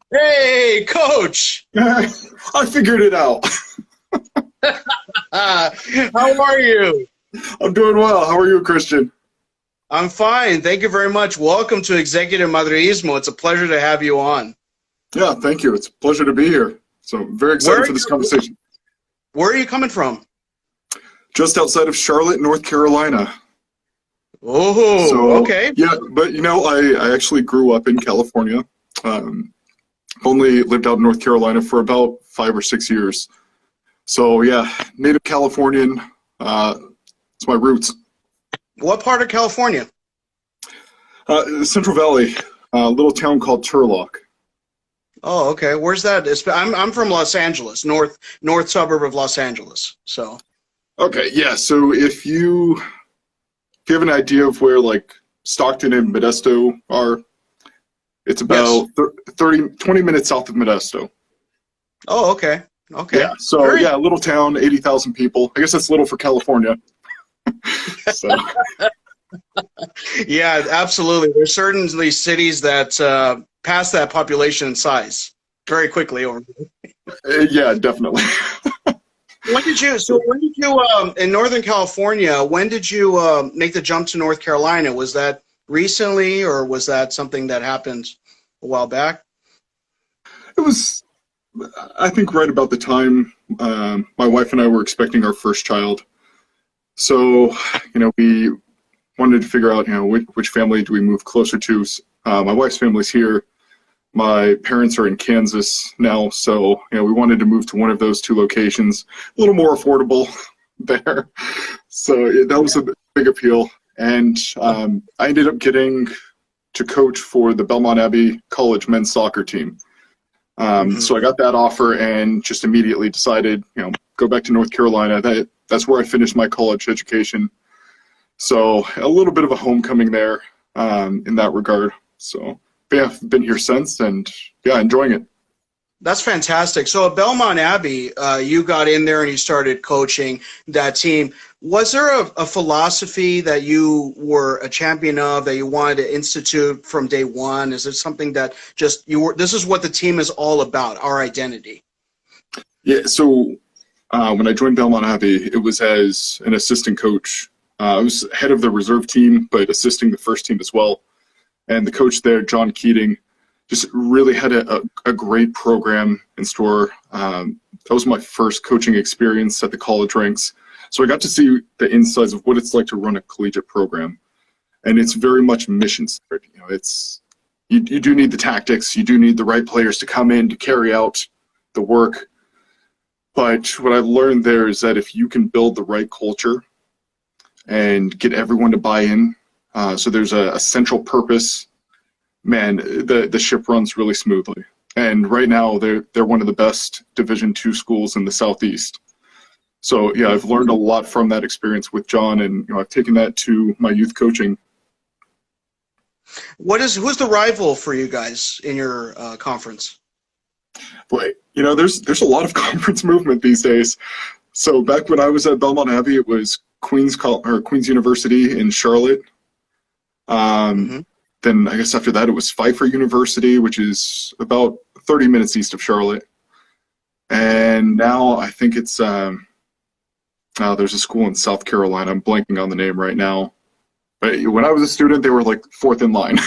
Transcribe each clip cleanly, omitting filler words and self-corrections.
Hey, Coach. I figured it out. How are you? I'm doing well. How are you, Christian? I'm fine. Thank you very much. Welcome to Executive Madridismo. It's a pleasure to have you on. Yeah, thank you. It's a pleasure to be here. So I'm very Where excited are for this you, conversation. where are you coming from? Just outside of Charlotte, North Carolina. Oh, So okay. yeah, but I actually grew up in California. Um, Only lived out in North Carolina for about 5 or 6 years. So yeah, native Californian. It's my roots. What part of California? Central Valley, a little town called Turlock. Oh, okay. Where's that? I'm from Los Angeles, north suburb of Los Angeles. So, Okay, yeah. So if you have an idea of where like Stockton and Modesto are, it's yes. about 20 minutes south of Modesto. Oh, okay. Yeah. Okay. So Very yeah, little town, 80,000 people. I guess that's little for California. So Yeah, absolutely. There's certainly cities that pass that population size very quickly over. yeah, definitely. When did you in Northern California, when did you make the jump to North Carolina? Was that recently or was that something that happened a while back? It was, I think, right about the time my wife and I were expecting our first child. So we wanted to figure out which family do we move closer to. My wife's family's here. My parents are in Kansas now, so we wanted to move to one of those two locations, a little more affordable there. So that was a big appeal, and I ended up getting to coach for the Belmont Abbey College men's soccer team. Hmm. So I got that offer and just immediately decided, go back to North Carolina. That's where I finished my college education. So a little bit of a homecoming there in that regard. So yeah, I've been here since, and yeah, enjoying it. That's fantastic. So at Belmont Abbey, you got in there and you started coaching that team. Was there a philosophy that you were a champion of that you wanted to institute from day one? Is it something that just you were, this is what the team is all about, our identity? Yeah. So when I joined Belmont Abbey, it was as an assistant coach. I was head of the reserve team, but assisting the first team as well. And the coach there, John Keating, just really had a great program in store. That was my first coaching experience at the college ranks. So I got to see the insides of what it's like to run a collegiate program. And it's very much mission centered. You do need the tactics, you do need the right players to come in to carry out the work. But what I've learned there is that if you can build the right culture and get everyone to buy in, so there's a central purpose, man, the ship runs really smoothly. And right now they're one of the best Division II schools in the Southeast. So yeah, I've learned a lot from that experience with John, and I've taken that to my youth coaching. Who's the rival for you guys in your conference? But there's a lot of conference movement these days. So back when I was at Belmont Abbey, it was Queen's University in Charlotte. Hmm. Then I guess after that it was Pfeiffer University, which is about 30 minutes east of Charlotte. And now I think it's there's a school in South Carolina. I'm blanking on the name right now. But when I was a student, they were like fourth in line.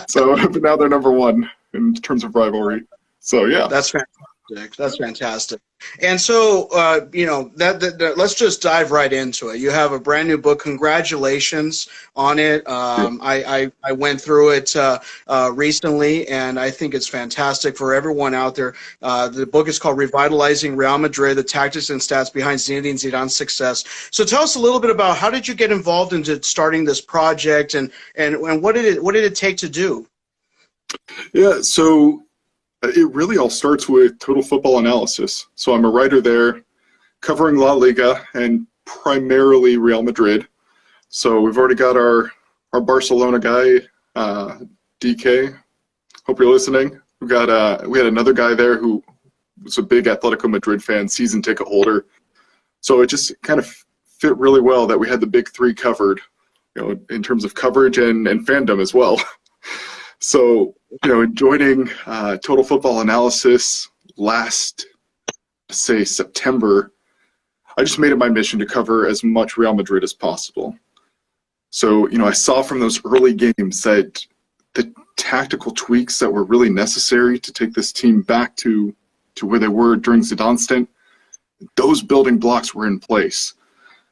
So but now they're number one in terms of rivalry. So yeah. That's fantastic. That's fantastic. And so, let's just dive right into it. You have a brand new book. Congratulations on it. I went through it recently, and I think it's fantastic for everyone out there. The book is called Revitalizing Real Madrid, the Tactics and Stats Behind Zinedine Zidane's Success. So tell us a little bit about how did you get involved into starting this project, and what did it take to do? Yeah, so it really all starts with Total Football Analysis. So I'm a writer there covering La Liga and primarily Real Madrid. So we've already got our Barcelona guy, DK. Hope you're listening. We had another guy there who was a big Atletico Madrid fan, season ticket holder. So it just kind of fit really well that we had the big three covered, in terms of coverage and fandom as well. So joining Total Football Analysis last, say, September, I just made it my mission to cover as much Real Madrid as possible. So, I saw from those early games that the tactical tweaks that were really necessary to take this team back to where they were during Zidane's stint, those building blocks were in place.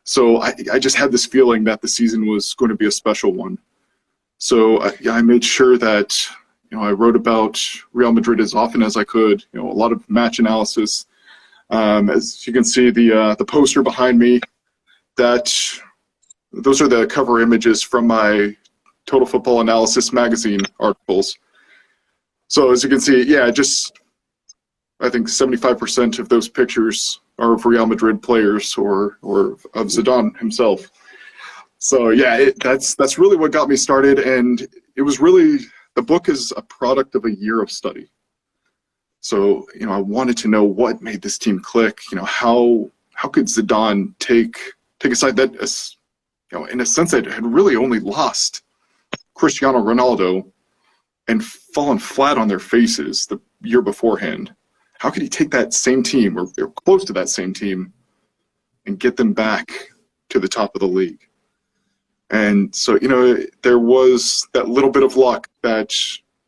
So I just had this feeling that the season was going to be a special one. So I made sure that, I wrote about Real Madrid as often as I could, a lot of match analysis. As you can see, the poster behind me, those are the cover images from my Total Football Analysis magazine articles. So as you can see, I think 75% of those pictures are of Real Madrid players or of Zidane himself. So that's really what got me started, and it was really, the book is a product of a year of study. So I wanted to know what made this team click. How could Zidane take a side that, in a sense, that had really only lost Cristiano Ronaldo and fallen flat on their faces the year beforehand. How could he take that same team, or close to that same team, and get them back to the top of the league? And so, there was that little bit of luck that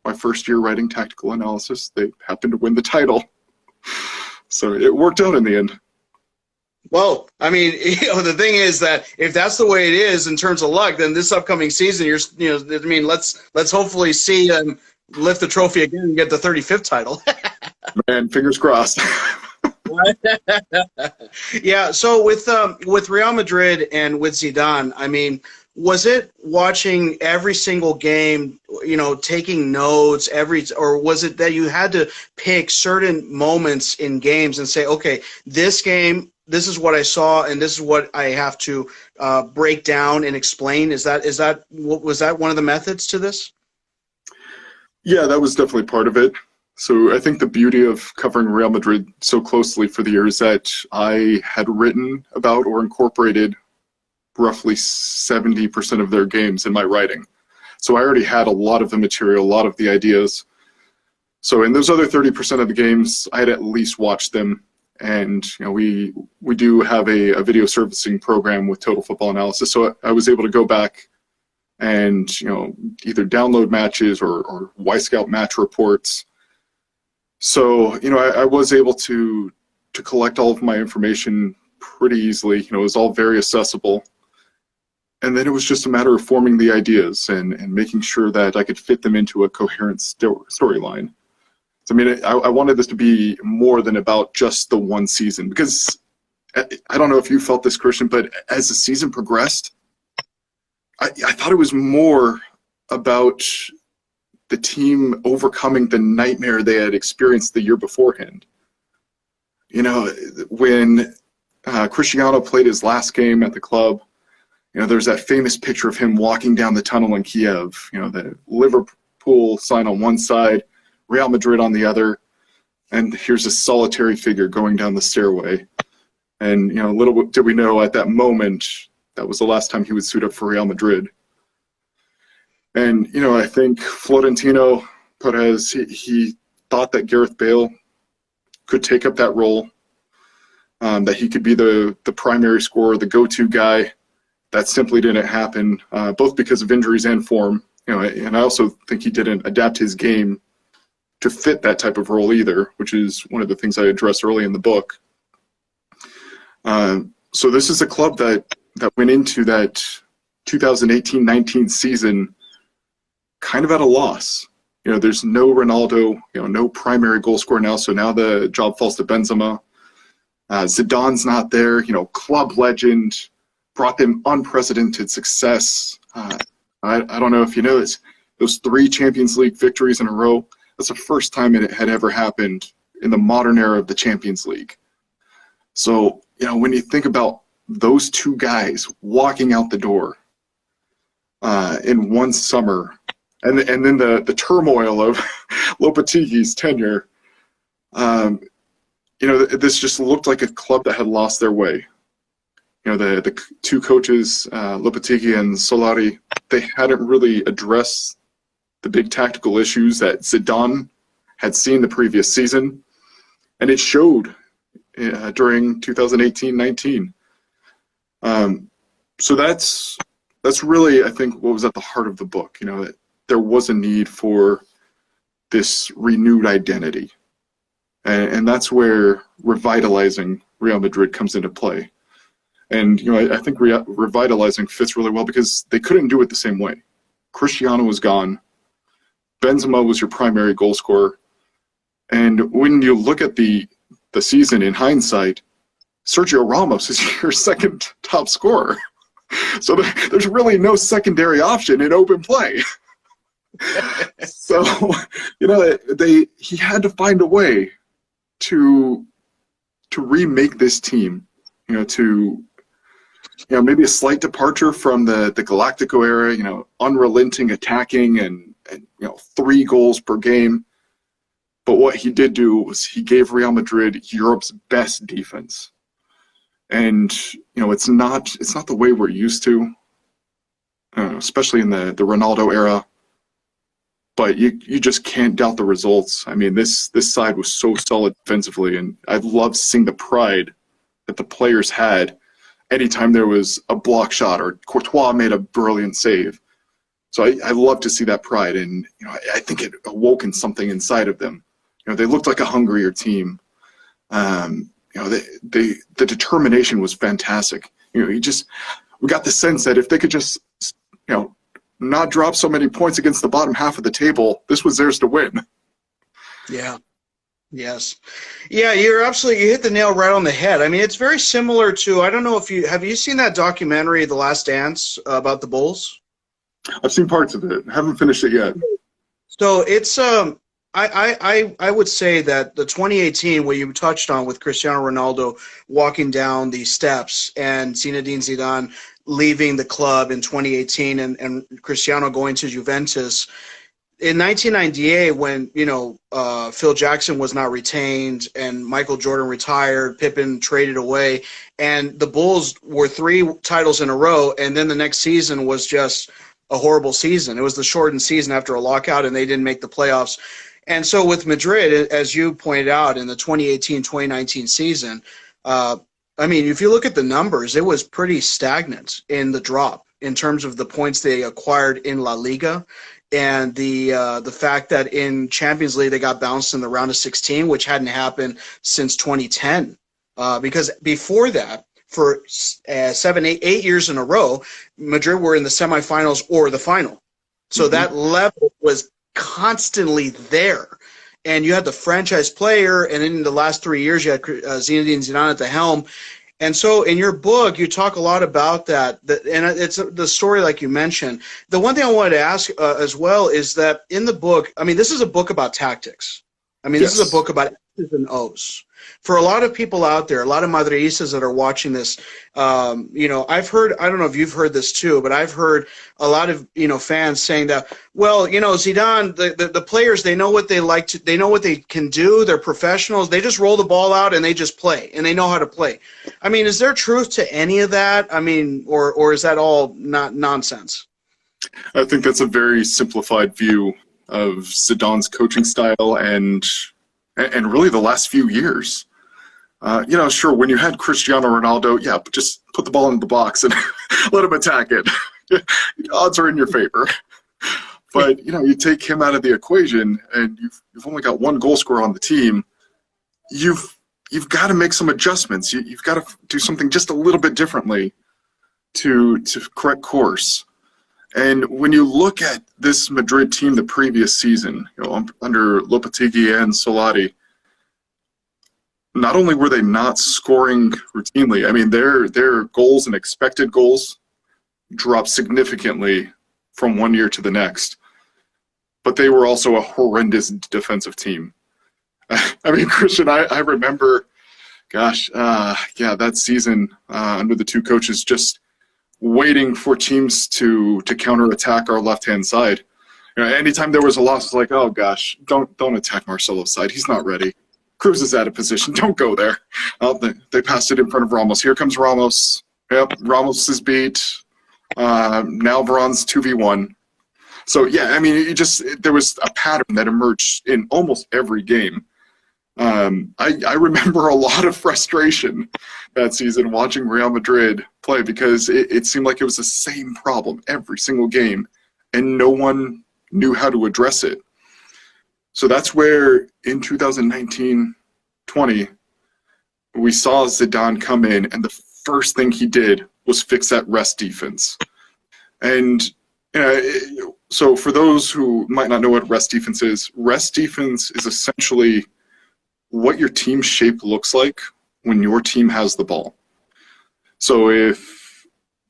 my first year writing tactical analysis, they happened to win the title. So it worked out in the end. Well, I mean, the thing is that if that's the way it is in terms of luck, then this upcoming season, let's hopefully see them lift the trophy again and get the 35th title. Man, fingers crossed. Yeah. So with Real Madrid and with Zidane, I mean, was it watching every single game, taking notes or was it that you had to pick certain moments in games and say, okay, this game, this is what I saw, and this is what I have to break down and explain? Was that one of the methods to this? Yeah, that was definitely part of it. So I think the beauty of covering Real Madrid so closely for the year is that I had written about or incorporated roughly 70% of their games in my writing. So I already had a lot of the material, a lot of the ideas. So in those other 30% of the games, I had at least watched them. And we do have a video servicing program with Total Football Analysis. So I was able to go back and either download matches or Y-Scout match reports. So I was able to collect all of my information pretty easily. It was all very accessible. And then it was just a matter of forming the ideas and making sure that I could fit them into a coherent storyline. So I wanted this to be more than about just the one season, because I don't know if you felt this, Christian, but as the season progressed, I thought it was more about the team overcoming the nightmare they had experienced the year beforehand. When Cristiano played his last game at the club, there's that famous picture of him walking down the tunnel in Kiev, the Liverpool sign on one side, Real Madrid on the other, and here's a solitary figure going down the stairway. And, little did we know at that moment, that was the last time he would suit up for Real Madrid. And, I think Florentino Perez, he thought that Gareth Bale could take up that role, that he could be the primary scorer, the go-to guy. That simply didn't happen, both because of injuries and form. And I also think he didn't adapt his game to fit that type of role either, which is one of the things I address early in the book. So this is a club that went into that 2018-19 season kind of at a loss. There's no Ronaldo, no primary goal scorer now, so now the job falls to Benzema. Zidane's not there, club legend, brought them unprecedented success. I don't know if you know this, those 3 Champions League victories in a row, that's the first time it had ever happened in the modern era of the Champions League. So, when you think about those 2 guys walking out the door in one summer, and then the turmoil of Lopetegui's tenure, this just looked like a club that had lost their way. The 2 coaches, Lopetegui and Solari, they hadn't really addressed the big tactical issues that Zidane had seen the previous season, and it showed during 2018-19. So that's really, I think, what was at the heart of the book. That there was a need for this renewed identity, and that's where revitalizing Real Madrid comes into play. And I think revitalizing fits really well because they couldn't do it the same way. Cristiano was gone. Benzema was your primary goal scorer. And when you look at the season in hindsight, Sergio Ramos is your second top scorer. So there's really no secondary option in open play. So, he had to find a way to remake this team, to maybe a slight departure from the Galactico era, unrelenting attacking and 3 goals per game. But what he did do was he gave Real Madrid Europe's best defense. And, it's not the way we're used to, especially in the Ronaldo era. But you just can't doubt the results. I mean, this side was so solid defensively, and I loved seeing the pride that the players had anytime there was a block shot or Courtois made a brilliant save. So I love to see that pride, and I think it awoken something inside of them. They looked like a hungrier team. The determination was fantastic. We got the sense that if they could just not drop so many points against the bottom half of the table, this was theirs to win. Yeah. Yes. Yeah, you hit the nail right on the head. I mean, it's very similar to, I don't know if have you seen that documentary, The Last Dance, about the Bulls? I've seen parts of it. I haven't finished it yet. So it's I would say that the 2018, what you touched on with Cristiano Ronaldo walking down the steps and Zinedine Zidane leaving the club in 2018 and Cristiano going to Juventus. In 1998, when Phil Jackson was not retained and Michael Jordan retired, Pippen traded away, and the Bulls were 3 titles in a row, and then the next season was just a horrible season. It was the shortened season after a lockout, and they didn't make the playoffs. And so with Madrid, as you pointed out, in the 2018-2019 season, I mean, if you look at the numbers, it was pretty stagnant in the drop in terms of the points they acquired in La Liga, and the fact that in Champions League they got bounced in the round of 16, which hadn't happened since 2010. Because before that, for 8 years in a row, Madrid were in the semifinals or the final. So that level was constantly there. And you had the franchise player, and in the last 3 years, you had Zinedine Zidane at the helm. And so in your book, you talk a lot about that. And it's the story like you mentioned. The one thing I wanted to ask as well is that in the book, I mean, this is a book about tactics. I mean, This is a book about X's and O's. For a lot of people out there, a lot of Madridistas that are watching this, I've heard, I don't know if you've heard this too, but I've heard a lot of, fans saying that, well, Zidane, the players, they know what they like to, they know what they can do. They're professionals. They just roll the ball out and they just play, and they know how to play. I mean, is there truth to any of that? I mean, or is that all not nonsense? I think that's a very simplified view of Zidane's coaching style and really the last few years. Sure, when you had Cristiano Ronaldo, but just put the ball in the box and let him attack it. Odds are in your favor. But, you take him out of the equation and you've only got 1 goal scorer on the team. You've got to make some adjustments. You've got to do something just a little bit differently to correct course. And when you look at this Madrid team the previous season, under Lopetegui and Solari, not only were they not scoring routinely, I mean, their goals and expected goals dropped significantly from one year to the next, but they were also a horrendous defensive team. I mean, Christian, I remember, that season under the 2 coaches, just waiting for teams to counterattack our left-hand side. Anytime there was a loss, it's like, oh gosh, don't attack Marcelo's side. He's not ready. Cruz is out of position. Don't go there. They passed it in front of Ramos. Here comes Ramos. Yep, Ramos is beat. Now Veron's 2v1. So yeah, I mean, there was a pattern that emerged in almost every game. I remember a lot of frustration that season watching Real Madrid play because it seemed like it was the same problem every single game, and no one knew how to address it. So that's where in 2019-20, we saw Zidane come in, and the first thing he did was fix that rest defense. And so for those who might not know what rest defense is essentially what your team shape looks like when your team has the ball. So if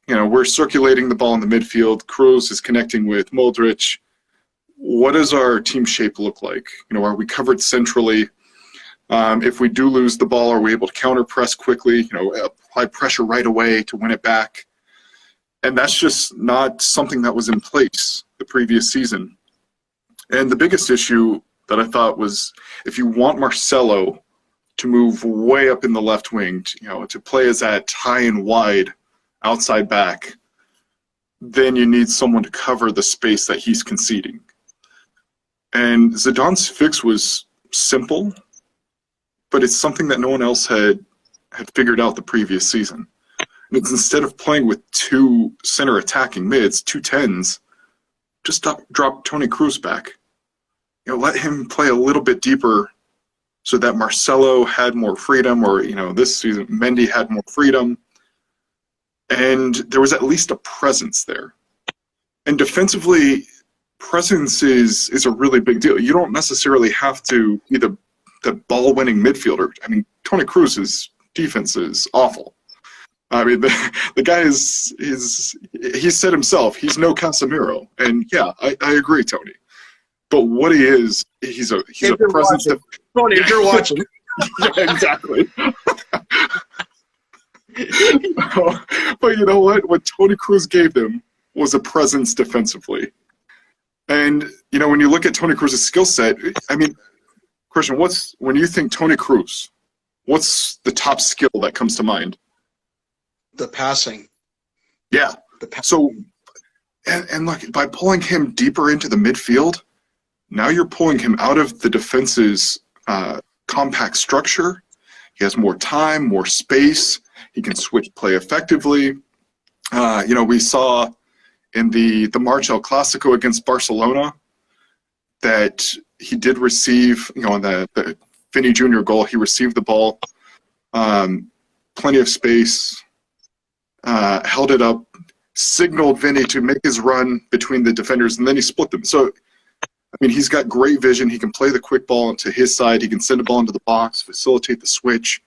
we're circulating the ball in the midfield, Kroos is connecting with Modric, what does our team shape look like? Are we covered centrally? If we do lose the ball, are we able to counter press quickly, apply pressure right away to win it back? And that's just not something that was in place the previous season. And the biggest issue that I thought was, if you want Marcelo to move way up in the left wing, to play as that high and wide outside back, then you need someone to cover the space that he's conceding. And Zidane's fix was simple, but it's something that no one else had figured out the previous season. And it's, instead of playing with two center attacking mids, two tens, just drop Toni Kroos back. Let him play a little bit deeper so that Marcelo had more freedom, or, this season Mendy had more freedom. And there was at least a presence there. And defensively, presence is a really big deal. You don't necessarily have to be the ball-winning midfielder. I mean, Toni Kroos's defense is awful. I mean, the guy he said himself, he's no Casemiro. And yeah, I agree, Tony. But what he is, he's a presence. Tony, if you're watching. Yeah, exactly. But you know what? What Toni Kroos gave them was a presence defensively. And, when you look at Toni Kroos' skill set, I mean, Christian, when you think Toni Kroos, what's the top skill that comes to mind? The passing. Yeah. So, and look, by pulling him deeper into the midfield, now you're pulling him out of the defense's compact structure. He has more time, more space. He can switch play effectively. We saw in the March El Clasico against Barcelona that he did receive, on the Vinny Jr. goal, he received the ball, plenty of space, held it up, signaled Vinny to make his run between the defenders, and then he split them. So, I mean, he's got great vision. He can play the quick ball into his side. He can send the ball into the box, facilitate the switch.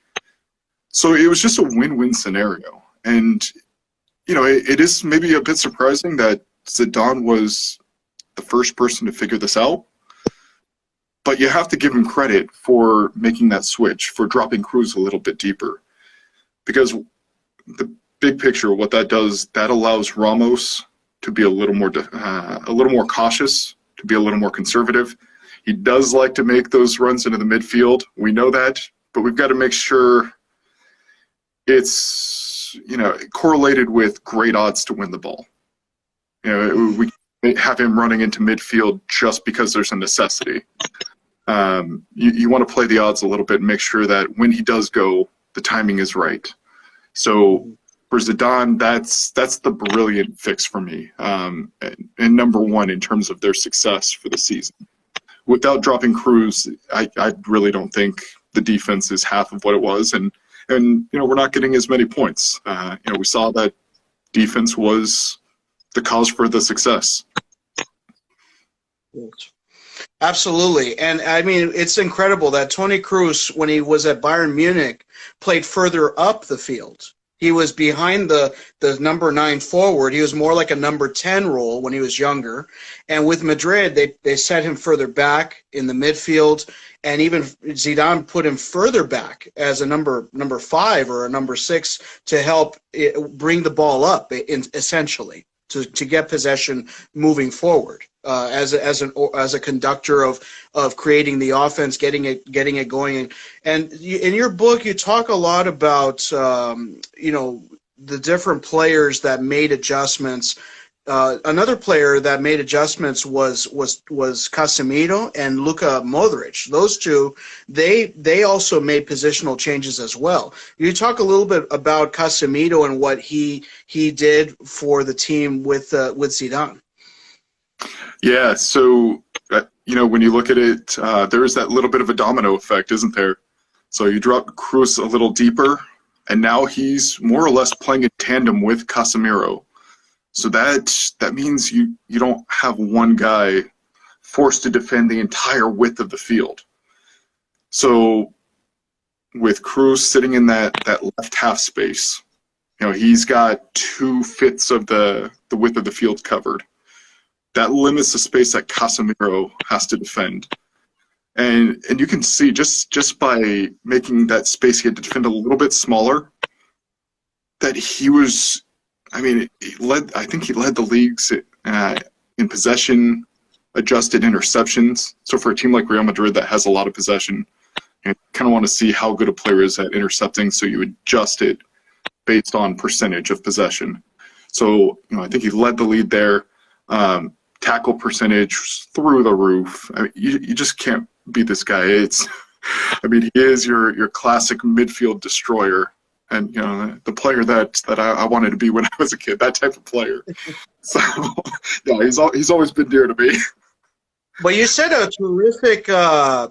So it was just a win-win scenario. And, it is maybe a bit surprising that Zidane was the first person to figure this out. But you have to give him credit for making that switch, for dropping Kroos a little bit deeper. Because the big picture, what that does, that allows Ramos to be a little more cautious, to be a little more conservative. He does like to make those runs into the midfield. We know that, but we've got to make sure it's correlated with great odds to win the ball. We have him running into midfield just because there's a necessity. You want to play the odds a little bit and make sure that when he does go, the timing is right. So for Zidane, that's the brilliant fix for me, and number one in terms of their success for the season. Without dropping Kroos, I really don't think the defense is half of what it was, and we're not getting as many points. We saw that defense was the cause for the success. Absolutely. And I mean, it's incredible that Toni Kroos, when he was at Bayern Munich, played further up the field. He was behind the number 9 forward. He was more like a number 10 role when he was younger. And with Madrid, they set him further back in the midfield. And even Zidane put him further back as a number 5 or a number 6 to help bring the ball up, essentially, to get possession moving forward. As a conductor of creating the offense, getting it going, and in your book you talk a lot about the different players that made adjustments another player that made adjustments was Casemiro and Luka Modric. Those two, they also made positional changes as well. You talk a little bit about Casemiro and what he did for the team with Zidane. Yeah, so when you look at it, there is that little bit of a domino effect, isn't there? So you drop Kroos a little deeper, and now he's more or less playing in tandem with Casemiro. So that means you don't have one guy forced to defend the entire width of the field. So with Kroos sitting in that left half space, he's got 2/5 of the width of the field covered. That limits the space that Casemiro has to defend. And you can see just by making that space he had to defend a little bit smaller, that he was, I think he led the leagues in possession, adjusted interceptions. So for a team like Real Madrid that has a lot of possession, you kind of want to see how good a player is at intercepting, so you adjust it based on percentage of possession. So I think he led the lead there. Tackle percentage through the roof. You just can't beat this guy. He is your classic midfield destroyer, and the player that I wanted to be when I was a kid. That type of player. So yeah, he's always been dear to me. But you said a terrific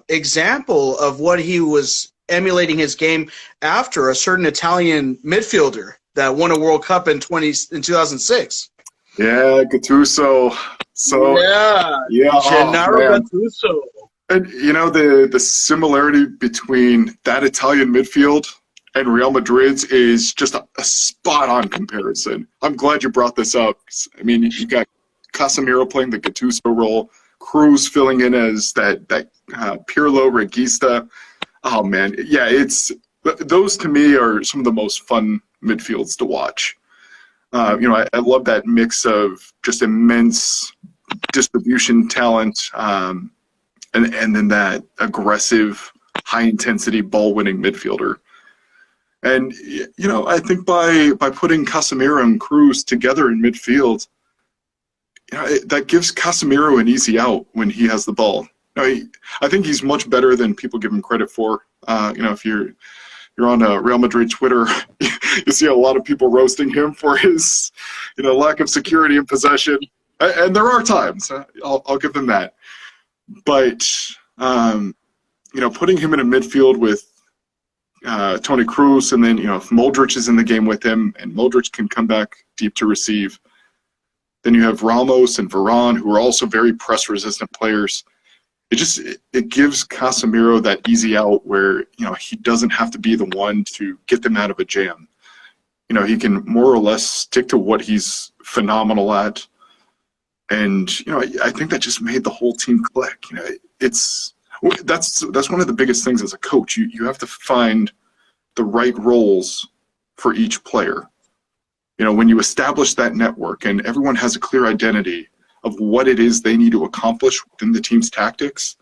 example of what he was emulating his game after a certain Italian midfielder that won a World Cup in 2006. Yeah, Gattuso. So yeah, Gennaro Gattuso. And the similarity between that Italian midfield and Real Madrid's is just a spot-on comparison. I'm glad you brought this up. You got Casemiro playing the Gattuso role, Kroos filling in as that Pirlo regista. Oh man, yeah, those to me are some of the most fun midfields to watch. I love that mix of just immense distribution talent, and then that aggressive, high-intensity, ball-winning midfielder. And I think by putting Casemiro and Kroos together in midfield, that gives Casemiro an easy out when he has the ball. I think he's much better than people give him credit for. If you're on Real Madrid Twitter, you see a lot of people roasting him for his, lack of security in possession. And there are times, I'll give them that. But, putting him in a midfield with Toni Kroos, and then, if Modric is in the game with him and Modric can come back deep to receive, then you have Ramos and Varane, who are also very press-resistant players. It gives Casemiro that easy out where, he doesn't have to be the one to get them out of a jam. He can more or less stick to what he's phenomenal at. And, I think that just made the whole team click. That's one of the biggest things as a coach. You have to find the right roles for each player. When you establish that network and everyone has a clear identity of what it is they need to accomplish within the team's tactics,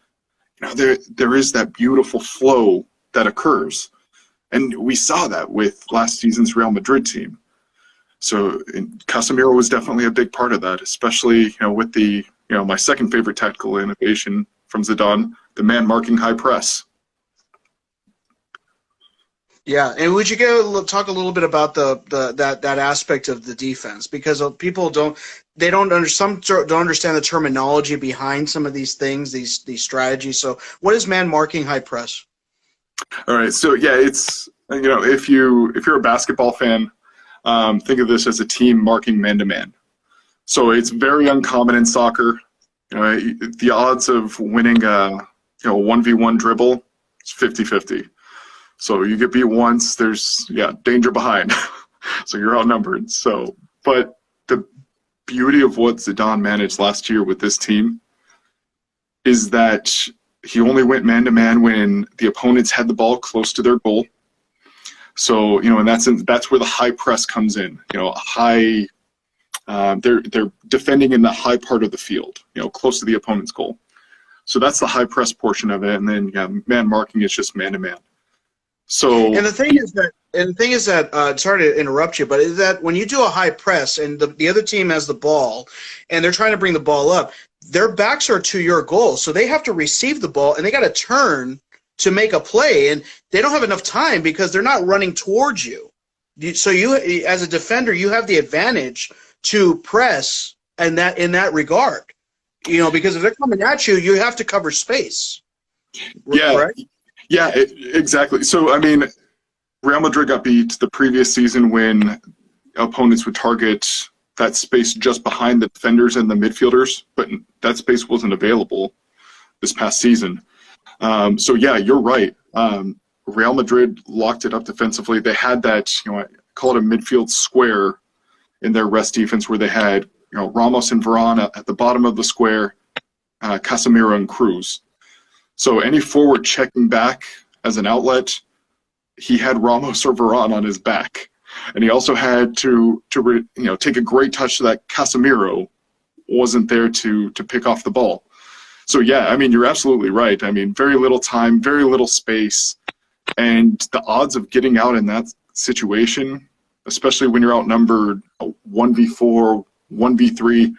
there is that beautiful flow that occurs. And we saw that with last season's Real Madrid team. So Casemiro was definitely a big part of that, especially, with the, my second favorite tactical innovation from Zidane, the man marking high press. Yeah, and would you talk a little bit about that aspect of the defense, because people don't understand the terminology behind some of these things, these strategies. So, what is man marking high press? All right, so yeah, it's if you're a basketball fan, think of this as a team marking man to man. So it's very uncommon in soccer. The odds of winning a 1v1 dribble is 50-50. So you get beat once, there's danger behind. So you're outnumbered. So, but the beauty of what Zidane managed last year with this team is that he only went man to man when the opponents had the ball close to their goal. So, in that sense, that's where the high press comes in. They're defending in the high part of the field, close to the opponent's goal. So that's the high press portion of it. And then, man marking is just man to man. So And the thing is that, sorry to interrupt you, but is that when you do a high press and the other team has the ball and they're trying to bring the ball up, their backs are to your goal, so they have to receive the ball and they got to turn to make a play, and they don't have enough time because they're not running towards you. So you, as a defender, you have the advantage to press in that regard. Because if they're coming at you, you have to cover space. yeah, Correct? yeah, exactly. So I mean, Real Madrid got beat the previous season when opponents would target that space just behind the defenders and the midfielders, but that space wasn't available this past season. So yeah, you're right. Real Madrid locked it up defensively. They had that, I call it a midfield square in their rest defense where they had, Ramos and Varane at the bottom of the square, Casemiro and Cruz. So any forward checking back as an outlet, he had Ramos or Varane on his back. And he also had to take a great touch so that Casemiro wasn't there to pick off the ball. So yeah, I mean, you're absolutely right. I mean, very little time, very little space, and the odds of getting out in that situation, especially when you're outnumbered 1v4, 1v3,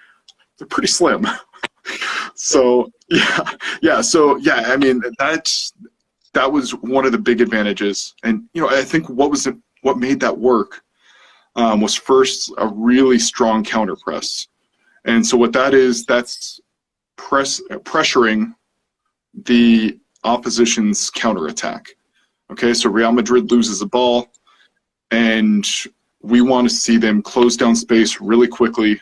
they're pretty slim. So I mean, that was one of the big advantages. And I think what made that work was first a really strong counter press. And so what that is, that's pressuring the opposition's counterattack. Okay, so Real Madrid loses the ball, and we want to see them close down space really quickly.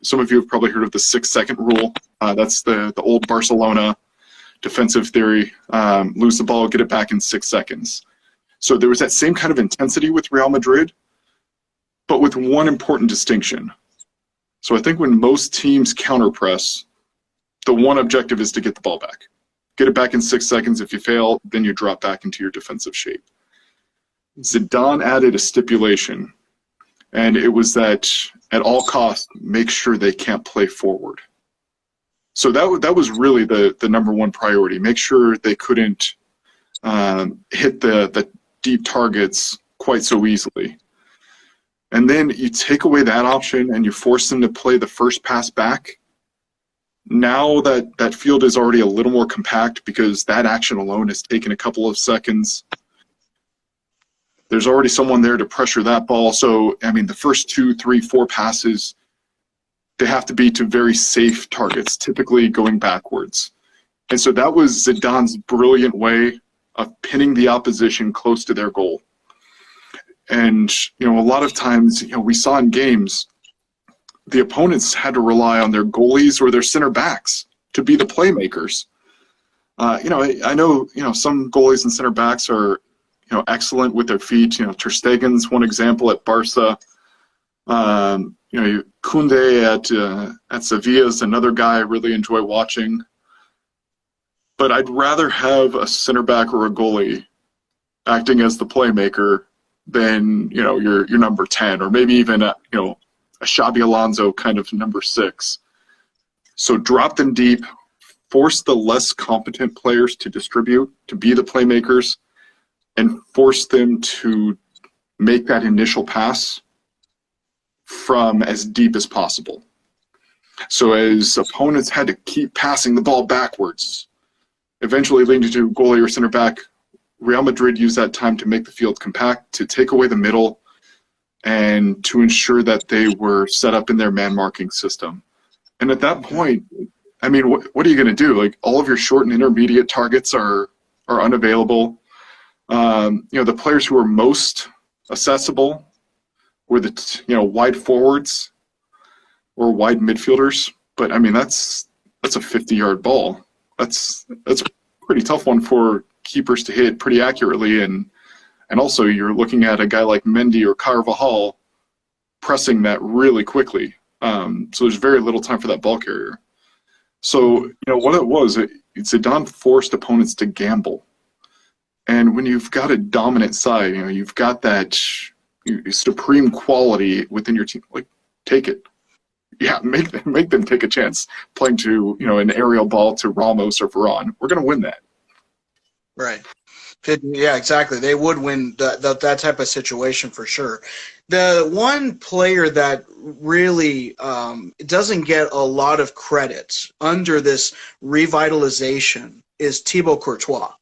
Some of you have probably heard of the 6-second rule. That's the old Barcelona defensive theory. Lose the ball, get it back in 6 seconds. So there was that same kind of intensity with Real Madrid, but with one important distinction. So I think when most teams counter press, the one objective is to get the ball back. Get it back in 6 seconds. If you fail, then you drop back into your defensive shape. Zidane added a stipulation, and it was that at all costs, make sure they can't play forward. So that was really the number one priority. Make sure they couldn't hit the deep targets quite so easily. And then you take away that option and you force them to play the first pass back. Now that field is already a little more compact because that action alone has taken a couple of seconds. There's already someone there to pressure that ball. So, I mean, the first 2, 3, 4 passes, they have to be to very safe targets, typically going backwards. And so that was Zidane's brilliant way of pinning the opposition close to their goal. And, a lot of times, we saw in games, the opponents had to rely on their goalies or their center backs to be the playmakers. I know, some goalies and center backs are, excellent with their feet. Ter Stegen's one example at Barca. Koundé at Sevilla is another guy I really enjoy watching. But I'd rather have a center back or a goalie acting as the playmaker than, your number 10 or maybe even a Xabi Alonso kind of number 6. So drop them deep, force the less competent players to distribute, to be the playmakers, and force them to make that initial pass from as deep as possible. So as opponents had to keep passing the ball backwards, eventually leading to goalie or center back, Real Madrid used that time to make the field compact, to take away the middle, and to ensure that they were set up in their man marking system. And at that point, I mean, what are you going to do? Like, all of your short and intermediate targets are unavailable. The players who are most accessible were the wide forwards or wide midfielders. But I mean, that's a 50-yard ball. That's a pretty tough one for keepers to hit pretty accurately, and also you're looking at a guy like Mendy or Carvajal pressing that really quickly. So there's very little time for that ball carrier. So what it was, Zidane forced opponents to gamble. And when you've got a dominant side, you've got that supreme quality within your team, like, take it. Yeah, make them take a chance playing to an aerial ball to Ramos or Varane. We're going to win that. Right. Yeah, exactly. They would win that type of situation for sure. The one player that really doesn't get a lot of credit under this revitalization is Thibaut Courtois.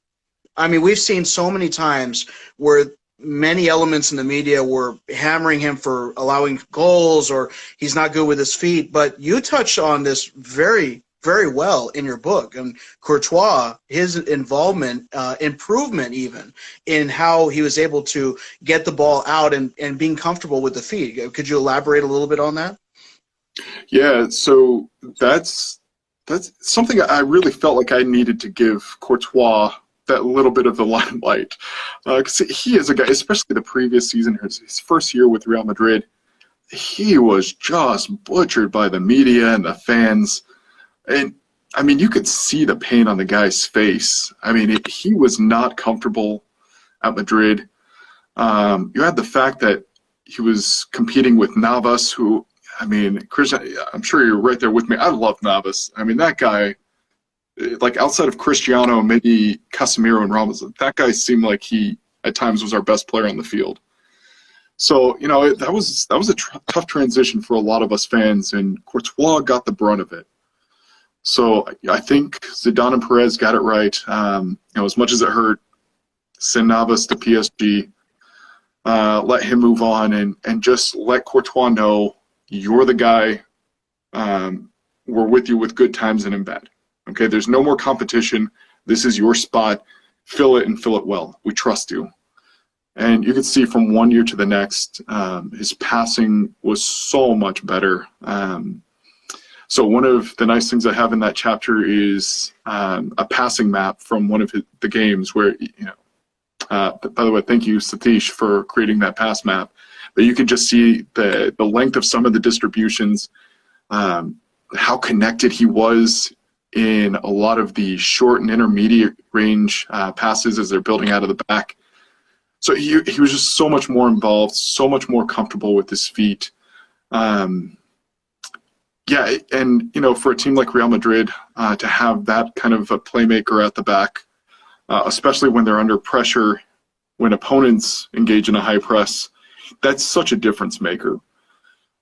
I mean, we've seen so many times where many elements in the media were hammering him for allowing goals or he's not good with his feet. But you touched on this very, very well in your book. And Courtois, his involvement, improvement even in how he was able to get the ball out and being comfortable with the feet. Could you elaborate a little bit on that? Yeah, so that's something I really felt like I needed to give Courtois that little bit of the limelight. Because he is a guy, especially the previous season, his first year with Real Madrid, he was just butchered by the media and the fans. And, I mean, you could see the pain on the guy's face. I mean, he was not comfortable at Madrid. You had the fact that he was competing with Navas, who, I mean, Christian, I'm sure you're right there with me. I love Navas. I mean, that guy, like outside of Cristiano, maybe Casemiro and Ramos, that guy seemed like he at times was our best player on the field. So, you know, that was a tough transition for a lot of us fans, and Courtois got the brunt of it. So I think Zidane and Perez got it right. You know, as much as it hurt, send Navas to PSG, let him move on, and just let Courtois know you're the guy. We're with you with good times and in bad. Okay, there's no more competition. This is your spot. Fill it and fill it well. We trust you. And you could see from one year to the next, his passing was so much better. So one of the nice things I have in that chapter is a passing map from one of the games where, you know, by the way, thank you, Satish, for creating that pass map. But you can just see the length of some of the distributions, how connected he was in a lot of the short and intermediate range passes as they're building out of the back. So he was just so much more involved, so much more comfortable with his feet. Yeah, and you know, for a team like Real Madrid to have that kind of a playmaker at the back, especially when they're under pressure, when opponents engage in a high press, that's such a difference maker.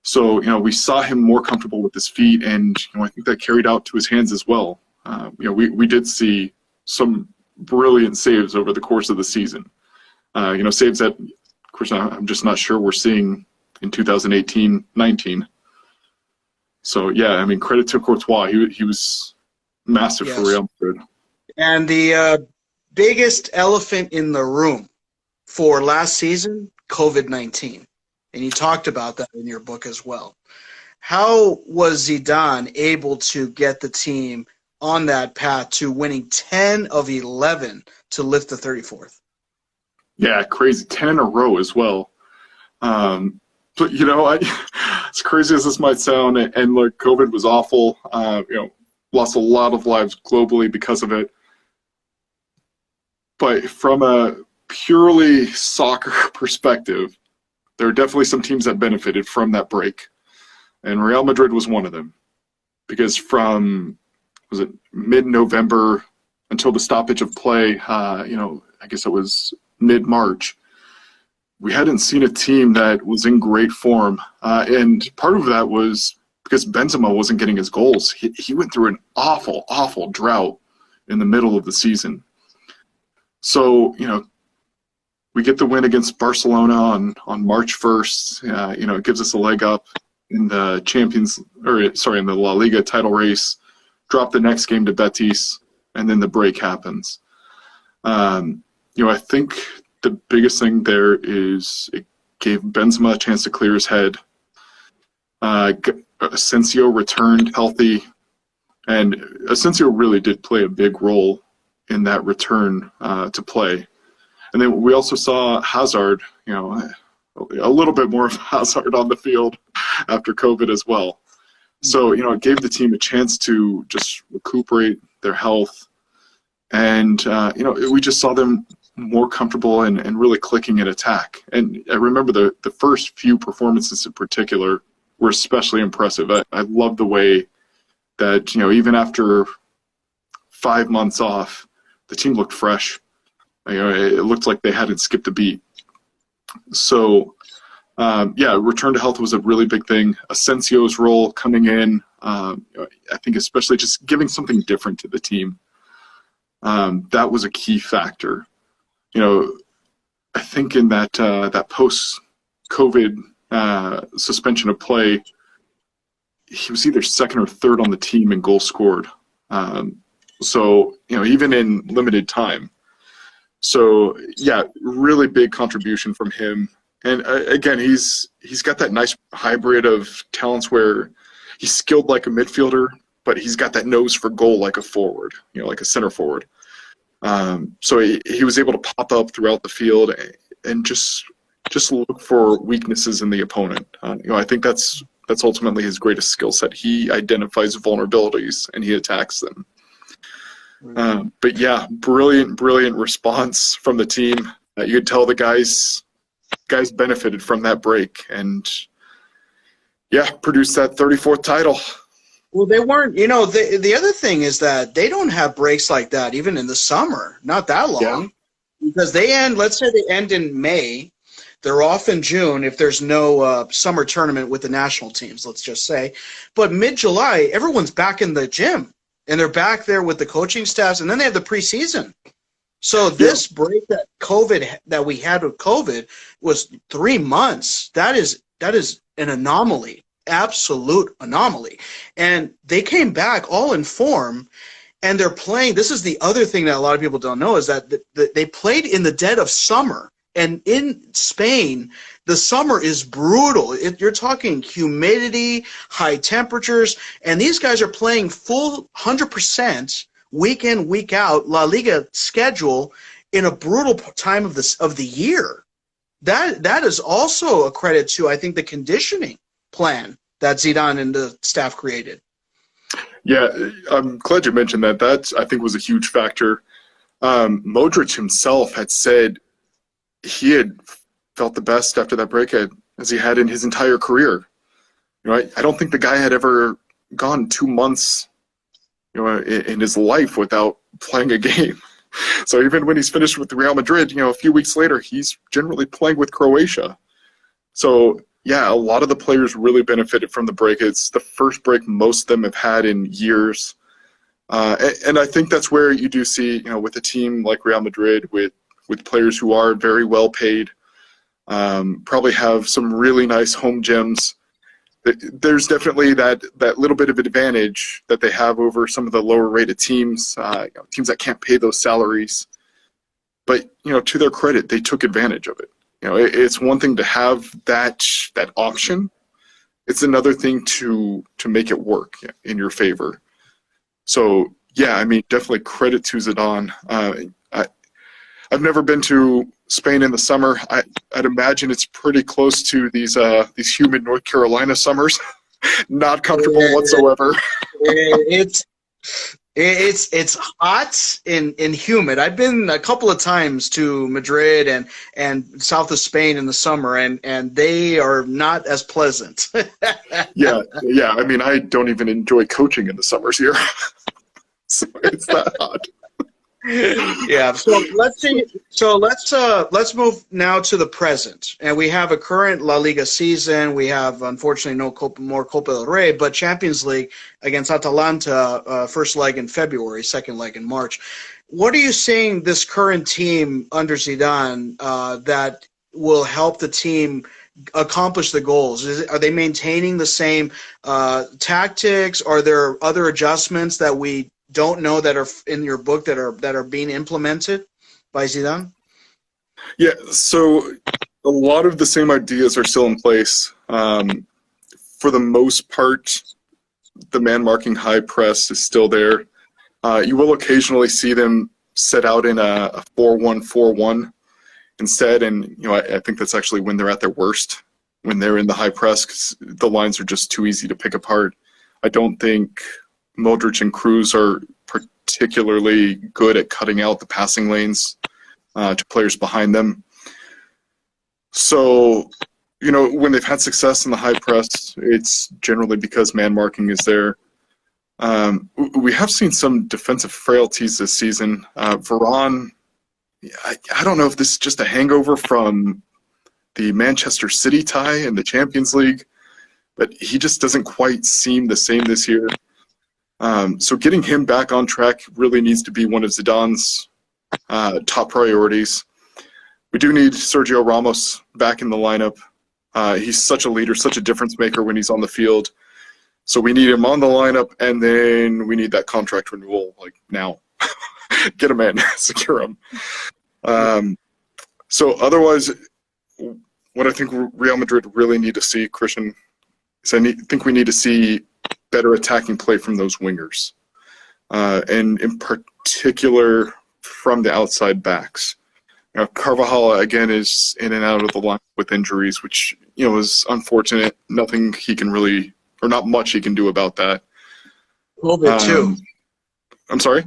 So, you know, we saw him more comfortable with his feet, and you know, I think that carried out to his hands as well. You know, we did see some brilliant saves over the course of the season. You know, saves that, of course, I'm just not sure we're seeing in 2018-19. So, yeah, I mean, credit to Courtois. He was massive for Real Madrid. And the biggest elephant in the room for last season, COVID-19. And you talked about that in your book as well. How was Zidane able to get the team on that path to winning 10 of 11 to lift the 34th? Yeah, crazy. 10 in a row as well. But, you know, as crazy as this might sound, and look, COVID was awful. You know, lost a lot of lives globally because of it. But from a purely soccer perspective, there are definitely some teams that benefited from that break. And Real Madrid was one of them. Because from, was it mid-November until the stoppage of play, you know, I guess it was mid-March, we hadn't seen a team that was in great form. And part of that was because Benzema wasn't getting his goals. He went through an awful, awful drought in the middle of the season. So, you know, we get the win against Barcelona on March 1st. You know, it gives us a leg up in the in the La Liga title race. Drop the next game to Betis, and then the break happens. You know, I think the biggest thing there is it gave Benzema a chance to clear his head. Asensio returned healthy, and Asensio really did play a big role in that return to play. And then we also saw Hazard, you know, a little bit more of Hazard on the field after COVID as well. So, you know, it gave the team a chance to just recuperate their health. And, you know, we just saw them more comfortable and really clicking in attack. And I remember the first few performances in particular were especially impressive. I love the way that, you know, even after 5 months off, the team looked fresh. It looked like they hadn't skipped a beat. So, return to health was a really big thing. Asensio's role coming in, I think especially just giving something different to the team. That was a key factor. I think in that post-COVID suspension of play, he was either second or third on the team in goals scored. So, even in limited time. So, really big contribution from him. And again, he's got that nice hybrid of talents where he's skilled like a midfielder, but he's got that nose for goal like a forward, like a center forward. So he was able to pop up throughout the field and just look for weaknesses in the opponent. I think that's ultimately his greatest skill set. He identifies vulnerabilities and he attacks them. But brilliant response from the team. You could tell the guys benefited from that break and produced that 34th title. Well, they weren't, the other thing is that they don't have breaks like that even in the summer, not that long, because let's say they end in May. They're off in June if there's no summer tournament with the national teams, let's just say. But mid-July, everyone's back in the gym, and they're back there with the coaching staffs, and then they have the preseason. So this break that we had with COVID was 3 months. That is an anomaly, absolute anomaly. And they came back all in form, and they're playing. This is the other thing that a lot of people don't know is that they played in the dead of summer. And in Spain, the summer is brutal. You're talking humidity, high temperatures, and these guys are playing full 100% week in, week out La Liga schedule in a brutal time of the year. That is also a credit to, I think, the conditioning plan that Zidane and the staff created. Yeah, I'm glad you mentioned that. That, I think, was a huge factor. Modric himself had said he had felt the best after that break as he had in his entire career. I don't think the guy had ever gone 2 months in his life without playing a game. So even when he's finished with Real Madrid, a few weeks later, he's generally playing with Croatia. So, a lot of the players really benefited from the break. It's the first break most of them have had in years. And I think that's where you do see, with a team like Real Madrid, with players who are very well paid, probably have some really nice home gyms. There's definitely that little bit of advantage that they have over some of the lower rated teams, teams that can't pay those salaries. But, to their credit, they took advantage of it. It's one thing to have that option. It's another thing to make it work in your favor. So, definitely credit to Zidane. I've never been to Spain in the summer. I'd imagine it's pretty close to these humid North Carolina summers. Not comfortable whatsoever. It's hot and humid. I've been a couple of times to Madrid and south of Spain in the summer, and they are not as pleasant. Yeah. I mean, I don't even enjoy coaching in the summers here. So it's that hot. Yeah. So let's see. So let's move now to the present, and we have a current La Liga season. We have, unfortunately, no more Copa del Rey, but Champions League against Atalanta, first leg in February, second leg in March. What are you seeing this current team under Zidane that will help the team accomplish the goals? Are they maintaining the same tactics? Are there other adjustments that we don't know that are in your book that are being implemented by Zidane? Yeah, so a lot of the same ideas are still in place. For the most part, the man marking high press is still there. You will occasionally see them set out in a 4-1-4-1 instead, and I think that's actually when they're at their worst, when they're in the high press, 'cause the lines are just too easy to pick apart. I don't think Modric and Kroos are particularly good at cutting out the passing lanes to players behind them. So, when they've had success in the high press, it's generally because man marking is there. We have seen some defensive frailties this season. Varane I don't know if this is just a hangover from the Manchester City tie in the Champions League, but he just doesn't quite seem the same this year. So getting him back on track really needs to be one of Zidane's top priorities. We do need Sergio Ramos back in the lineup. He's such a leader, such a difference maker when he's on the field. So we need him on the lineup, and then we need that contract renewal like now. Get him in, secure him. So otherwise, what I think Real Madrid really need to see, Christian, is I think we need to see better attacking play from those wingers, and in particular from the outside backs. You know, Carvajal again is in and out of the line with injuries, which is unfortunate. Nothing he can really, or not much he can do about that. COVID too. I'm sorry?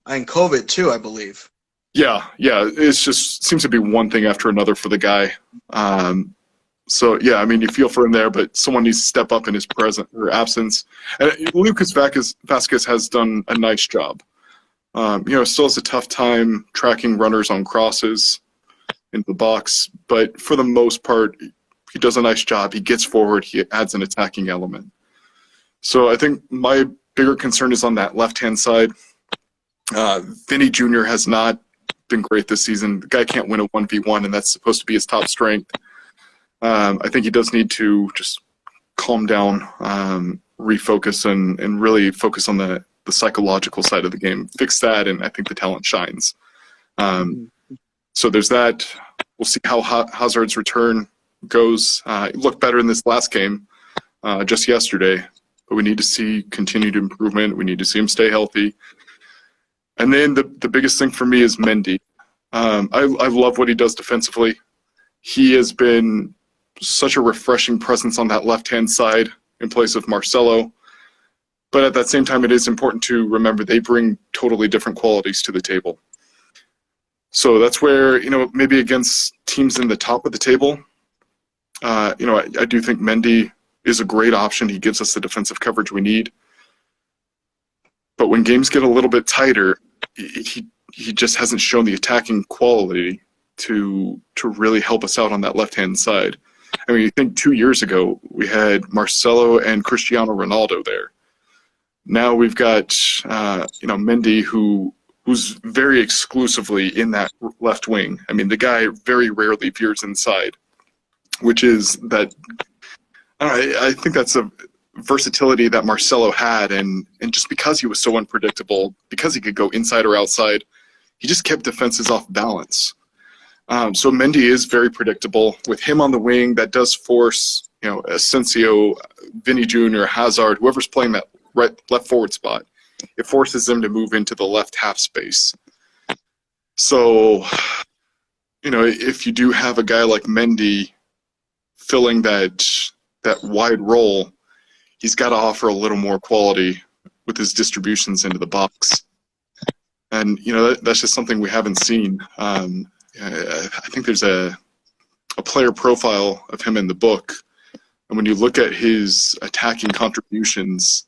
And COVID too, I believe. Yeah. It's just seems to be one thing after another for the guy. So yeah, I mean, you feel for him there, but someone needs to step up in his present or absence. And Lucas Vasquez has done a nice job. Still has a tough time tracking runners on crosses into the box, but for the most part, he does a nice job. He gets forward. He adds an attacking element. So I think my bigger concern is on that left-hand side. Vinny Jr. has not been great this season. The guy can't win a 1v1, and that's supposed to be his top strength. I think he does need to just calm down, refocus, and really focus on the psychological side of the game. Fix that, and I think the talent shines. So there's that. We'll see how Hazard's return goes. He looked better in this last game, just yesterday, but we need to see continued improvement. We need to see him stay healthy. And then the biggest thing for me is Mendy. I love what he does defensively. He has been such a refreshing presence on that left-hand side in place of Marcelo. But at that same time, it is important to remember they bring totally different qualities to the table. So that's where, maybe against teams in the top of the table, I do think Mendy is a great option. He gives us the defensive coverage we need. But when games get a little bit tighter, he just hasn't shown the attacking quality to really help us out on that left-hand side. I mean, you think 2 years ago, we had Marcelo and Cristiano Ronaldo there. Now we've got, Mendy, who's very exclusively in that left wing. I mean, the guy very rarely veers inside, which is that, I think that's a versatility that Marcelo had, and just because he was so unpredictable, because he could go inside or outside, he just kept defenses off balance. So Mendy is very predictable. With him on the wing, that does force, Asensio, Vinny Jr., Hazard, whoever's playing that left forward spot, it forces them to move into the left half space. So, if you do have a guy like Mendy filling that wide role, he's got to offer a little more quality with his distributions into the box. And, that's just something we haven't seen. I think there's a player profile of him in the book. And when you look at his attacking contributions,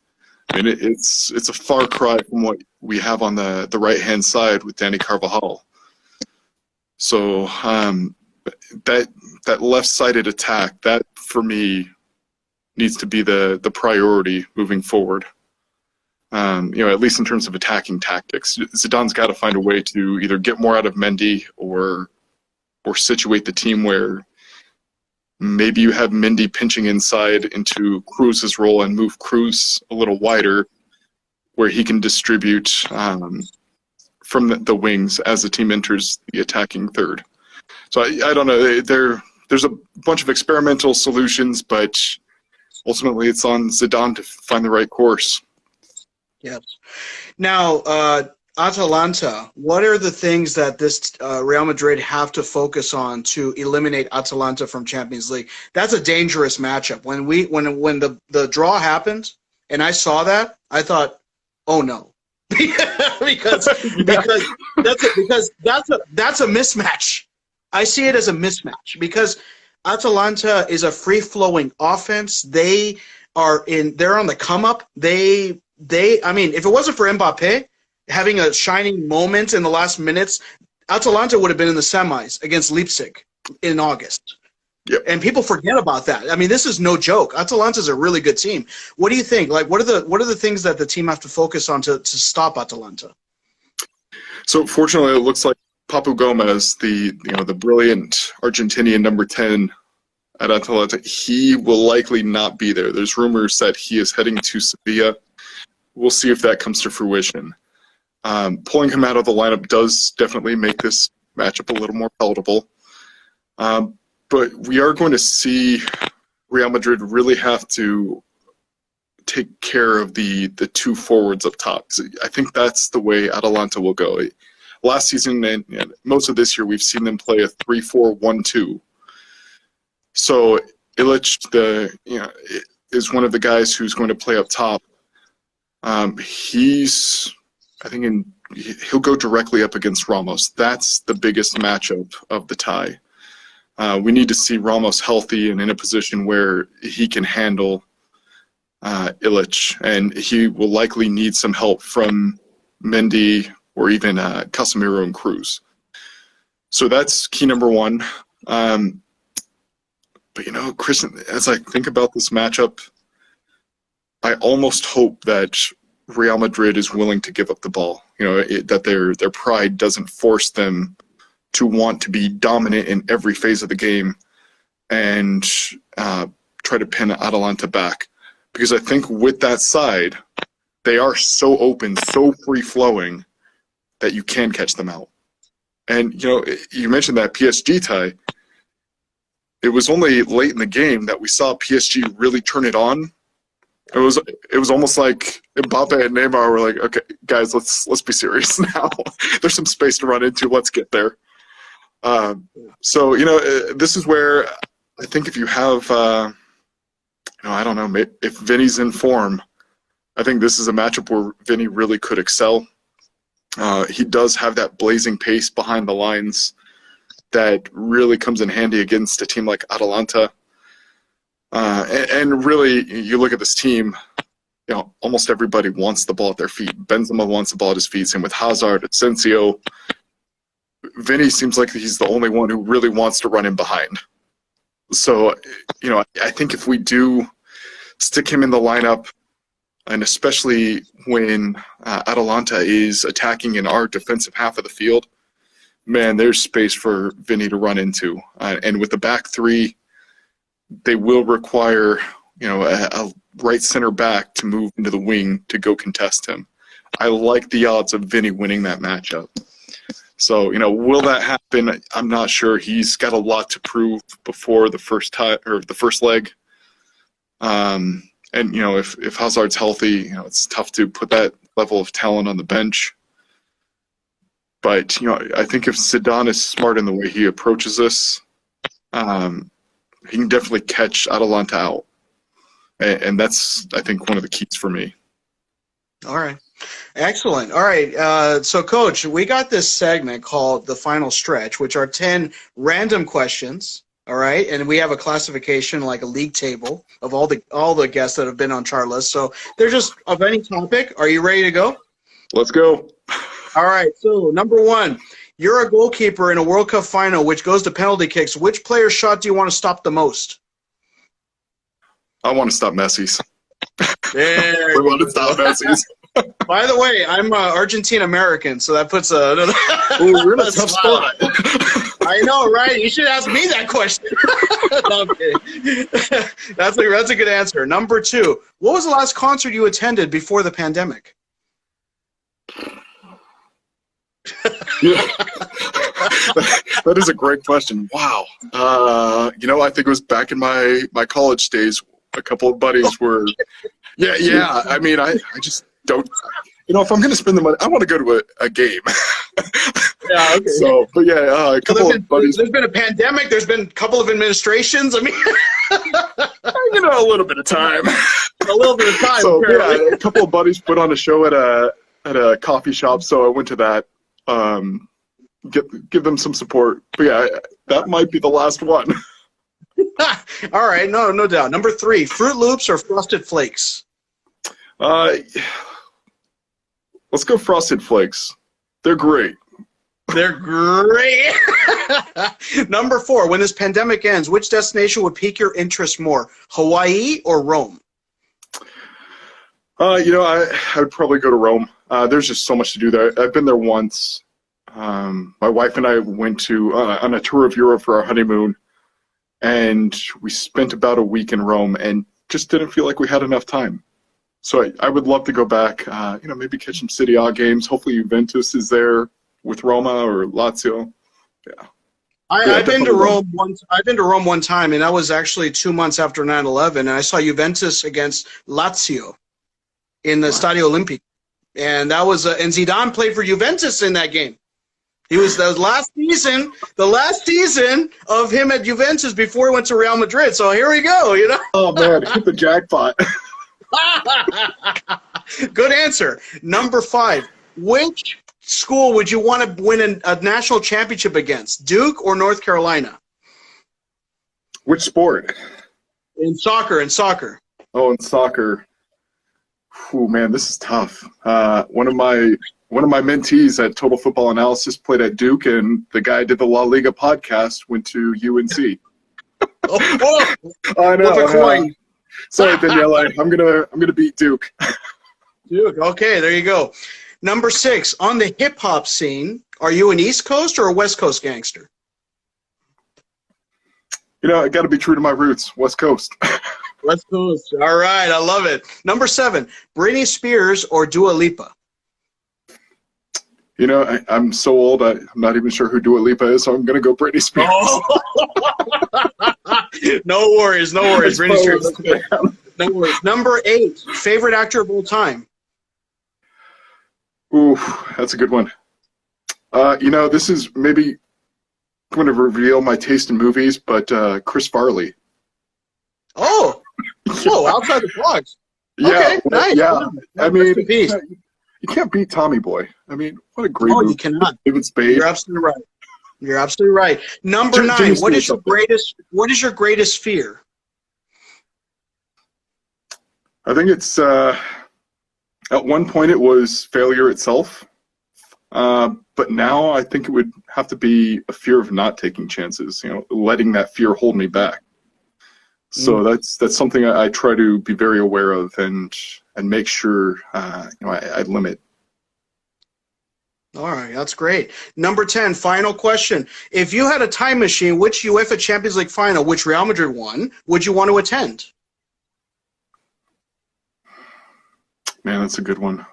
I mean, it's a far cry from what we have on the right-hand side with Danny Carvajal. So that left-sided attack, that, for me, needs to be the priority moving forward. At least in terms of attacking tactics. Zidane's got to find a way to either get more out of Mendy or situate the team where maybe you have Mendy pinching inside into Cruz's role and move Cruz a little wider where he can distribute from the wings as the team enters the attacking third. So I don't know. There's a bunch of experimental solutions, but ultimately it's on Zidane to find the right course. Yes. Now, Atalanta, what are the things that this Real Madrid have to focus on to eliminate Atalanta from Champions League? That's a dangerous matchup. When the draw happened and I saw that, I thought, oh no. because that's a mismatch. I see it as a mismatch because Atalanta is a free-flowing offense. They're on the come up. I mean, if it wasn't for Mbappe having a shining moment in the last minutes, Atalanta would have been in the semis against Leipzig in August. Yep. And people forget about that. I mean, this is no joke. Atalanta's a really good team. What do you think? Like, what are the things that the team have to focus on to stop Atalanta? So fortunately, it looks like Papu Gomez, the brilliant Argentinian number 10 at Atalanta, he will likely not be there. There's rumors that he is heading to Sevilla. We'll see if that comes to fruition. Pulling him out of the lineup does definitely make this matchup a little more palatable. But we are going to see Real Madrid really have to take care of the two forwards up top. I think that's the way Atalanta will go. Last season and most of this year, we've seen them play a 3-4-1-2. So Illich, is one of the guys who's going to play up top. He'll go directly up against Ramos. That's the biggest matchup of the tie. We need to see Ramos healthy and in a position where he can handle Illich, and he will likely need some help from Mendy or even Casemiro and Cruz. So that's key number one. But Chris, as I think about this matchup, I almost hope that Real Madrid is willing to give up the ball. That their pride doesn't force them to want to be dominant in every phase of the game and try to pin Atalanta back. Because I think with that side, they are so open, so free-flowing that you can catch them out. And, you mentioned that PSG tie. It was only late in the game that we saw PSG really turn it on. It was almost like Mbappe and Neymar were like, okay, guys, let's be serious now. There's some space to run into. Let's get there. So this is where I think if you have, I don't know, if Vinny's in form, I think this is a matchup where Vinny really could excel. He does have that blazing pace behind the lines that really comes in handy against a team like Atalanta. And really, you look at this team, almost everybody wants the ball at their feet. Benzema wants the ball at his feet, same with Hazard, Asensio. Vinny seems like he's the only one who really wants to run in behind. So, I think if we do stick him in the lineup, and especially when Atalanta is attacking in our defensive half of the field, man, there's space for Vinny to run into. And with the back three, they will require, a right center back to move into the wing to go contest him. I like the odds of Vinny winning that matchup. So, will that happen? I'm not sure. He's got a lot to prove before the first leg. And if Hazard's healthy, it's tough to put that level of talent on the bench. But I think if Zidane is smart in the way he approaches this, he can definitely catch Atalanta out, and that's, I think, one of the keys for me. All right. Excellent. All right. So, Coach, we got this segment called The Final Stretch, which are 10 random questions. All right. And we have a classification, like a league table of all the guests that have been on Charlas. So they're just of any topic. Are you ready to go? Let's go. All right. So, number one, you're a goalkeeper in a World Cup final, which goes to penalty kicks. Which player's shot do you want to stop the most? I want to stop Messi's. There we want to stop Messi's. By the way, I'm Argentine American, so that puts a you're in a tough spot. I know, right? You should ask me that question. No, I'm kidding. That's a good answer. Number two, what was the last concert you attended before the pandemic? Yeah. That is a great question. Wow. I think it was back in my college days. A couple of buddies were, yeah. I mean, I just don't, if I'm going to spend the money, I want to go to a game. Yeah, okay. So, but yeah, a couple of buddies. There's been a pandemic. There's been a couple of administrations. I mean, a little bit of time. A little bit of time. So, yeah, a couple of buddies put on a show at a coffee shop, so I went to that. Give them some support. But yeah, that might be the last one. All right, no doubt. Number three, Fruit Loops or Frosted Flakes? Let's go Frosted Flakes. They're great. They're great. Number 4, when this pandemic ends, which destination would pique your interest more, Hawaii or Rome? I would probably go to Rome. There's just so much to do there. I've been there once. My wife and I went to on a tour of Europe for our honeymoon, and we spent about a week in Rome and just didn't feel like we had enough time. So I would love to go back, maybe catch some Serie A games. Hopefully Juventus is there with Roma or Lazio. Yeah. I've been to Rome once. I've been to Rome one time, and that was actually 2 months after 9/11, and I saw Juventus against Lazio in the Stadio Olimpico. And that was and Zidane played for Juventus in that game. He was the last season of him at Juventus before he went to Real Madrid. So here we go, Oh man, hit the jackpot. Good answer. Number 5. Which school would you want to win a national championship against, Duke or North Carolina? Which sport? In soccer. Oh, in soccer. Oh man, this is tough. One of my mentees at Total Football Analysis played at Duke, and the guy did the La Liga podcast went to UNC. Oh, I know. Flip a coin. Sorry, Daniela. I'm gonna beat Duke. Duke. Okay, there you go. Number 6, on the hip hop scene, are you an East Coast or a West Coast gangster? I got to be true to my roots, West Coast. West Coast. All right, I love it. Number 7, Britney Spears or Dua Lipa? I'm so old, I'm not even sure who Dua Lipa is, so I'm going to go Britney Spears. Oh. No worries. Britney Spears. No worries. Number 8, favorite actor of all time? Ooh, that's a good one. This is maybe going to reveal my taste in movies, but Chris Farley. Oh, outside the box. Yeah, okay, nice. Yeah. I mean, peace. You can't beat Tommy Boy. I mean, what a great movie. You cannot. David Spade. You're absolutely right. Number 9, what is your greatest fear? I think it's at one point it was failure itself. But now I think it would have to be a fear of not taking chances, letting that fear hold me back. So that's something I try to be very aware of and make sure I limit. All right, that's great. Number 10, final question. If you had a time machine, which UEFA Champions League final, which Real Madrid won, would you want to attend? Man, that's a good one.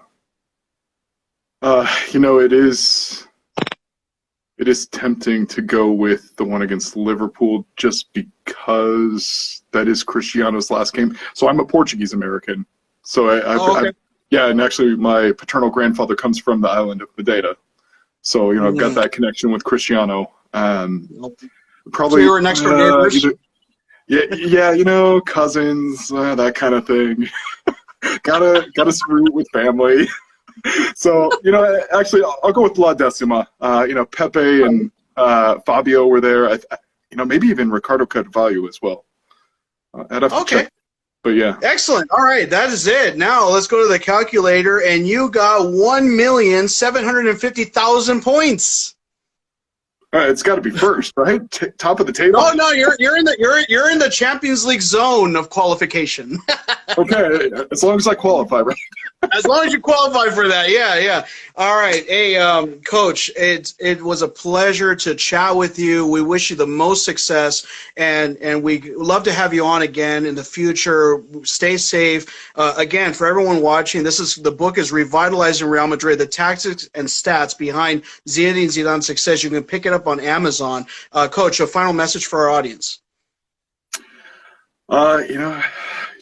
It is tempting to go with the one against Liverpool just because that is Cristiano's last game. So I'm a Portuguese American. So and actually my paternal grandfather comes from the island of Madeira. So, I've got that connection with Cristiano. Probably so you were next door neighbors? Cousins, that kind of thing. gotta root with family. So, actually, I'll go with La Decima. Pepe and Fabio were there. Maybe even Ricardo Carvalho as well. I'd have to check. But yeah. Excellent. All right, that is it. Now let's go to the calculator, and you got 1,750,000 points. All right, it's got to be first, right? Top of the table. Oh no, you're in the Champions League zone of qualification. Okay, as long as I qualify, right? As long as you qualify for that, yeah. All right, hey, Coach, it was a pleasure to chat with you. We wish you the most success, and we love to have you on again in the future. Stay safe. Again, for everyone watching, the book is Revitalizing Real Madrid: The Tactics and Stats Behind Zinedine Zidane's Success. You can pick it up on Amazon. Coach, a final message for our audience.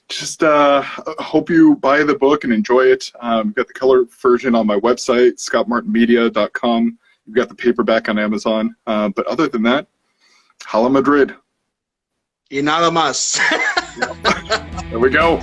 Just hope you buy the book and enjoy it. You've got the color version on my website, scottmartinmedia.com. You've got the paperback on Amazon. But other than that, Hala Madrid. Y nada más. There we go.